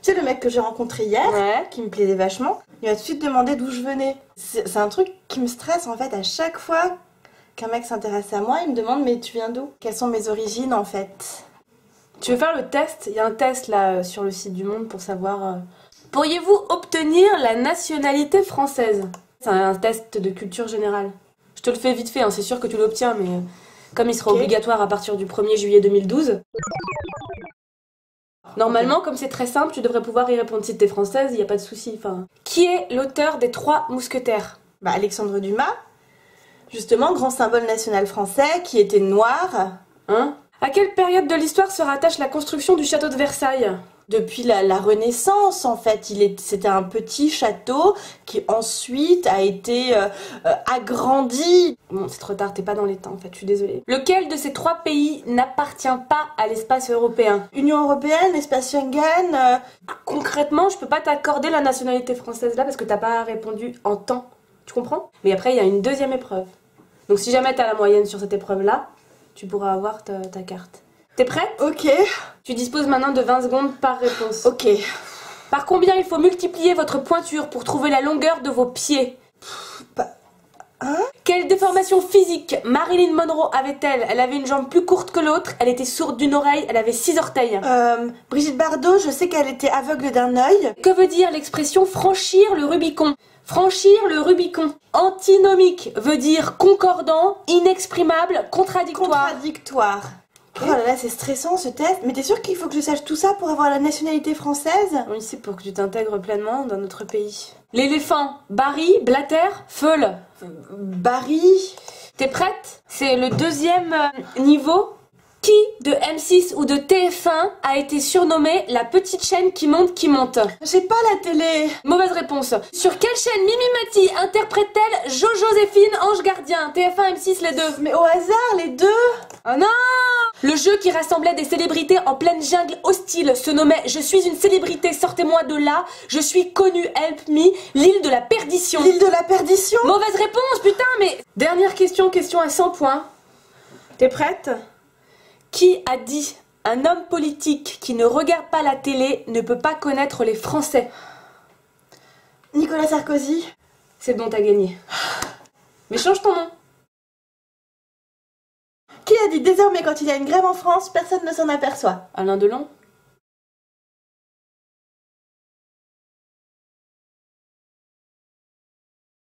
Tu sais, le mec que j'ai rencontré hier, Ouais. qui me plaisait vachement, il m'a tout de suite demandé d'où je venais. C'est un truc qui me stresse en fait à chaque fois qu'un mec s'intéresse à moi, il me demande mais tu viens d'où? Quelles sont mes origines en fait? Tu veux faire le test? Il y a un test là sur le site du Monde pour savoir. Pourriez-vous obtenir la nationalité française? C'est un test de culture générale. Je te le fais vite fait, hein, c'est sûr que tu l'obtiens, mais comme il sera obligatoire à partir du 1er juillet 2012. Normalement, comme c'est très simple, tu devrais pouvoir y répondre. Si t'es française, il n'y a pas de souci. Enfin, qui est l'auteur des 3 mousquetaires? Bah Alexandre Dumas, justement grand symbole national français qui était noir. Hein? À quelle période de l'histoire se rattache la construction du château de Versailles? Depuis la Renaissance en fait, c'était un petit château qui ensuite a été agrandi. Bon, c'est trop tard, t'es pas dans les temps en fait, je suis désolée. Lequel de ces 3 pays n'appartient pas à l'espace européen? Union européenne, espace Schengen. Concrètement, je peux pas t'accorder la nationalité française là parce que t'as pas répondu en temps. Tu comprends? Mais après, il y a une deuxième épreuve. Donc si jamais t'as la moyenne sur cette épreuve là, tu pourras avoir ta carte. T'es prête? Ok. Tu disposes maintenant de 20 secondes par réponse. Ok. Par combien il faut multiplier votre pointure pour trouver la longueur de vos pieds? Hein? Quelle déformation physique Marilyn Monroe avait-elle? Elle avait une jambe plus courte que l'autre, elle était sourde d'une oreille, elle avait 6 orteils. Brigitte Bardot, je sais qu'elle était aveugle d'un œil. Que veut dire l'expression franchir le Rubicon? Franchir le Rubicon. Antinomique veut dire concordant, inexprimable, contradictoire. Contradictoire. Oh là là, c'est stressant ce test. Mais t'es sûr qu'il faut que je sache tout ça pour avoir la nationalité française? Oui, c'est pour que tu t'intègres pleinement dans notre pays. L'éléphant, Barry, Blatter, Feul. Barry. T'es prête? C'est le deuxième niveau. Qui de M6 ou de TF1 a été surnommé la petite chaîne qui monte qui monte? J'ai pas la télé. Mauvaise réponse. Sur quelle chaîne Mimi Mati interprète-t-elle Joséphine Ange Gardien? TF1, M6, les deux. Mais au hasard, les deux. Oh non! Le jeu qui rassemblait des célébrités en pleine jungle hostile se nommait Je suis une célébrité, sortez-moi de là, je suis connue, help me, l'île de la perdition. L'île de la perdition. Mauvaise réponse, putain, mais... Dernière question, question à 100 points. T'es prête? Qui a dit un homme politique qui ne regarde pas la télé ne peut pas connaître les Français? Nicolas Sarkozy. C'est bon, t'as gagné. Mais change ton nom. Qui a dit désormais quand il y a une grève en France, personne ne s'en aperçoit? Alain Delon.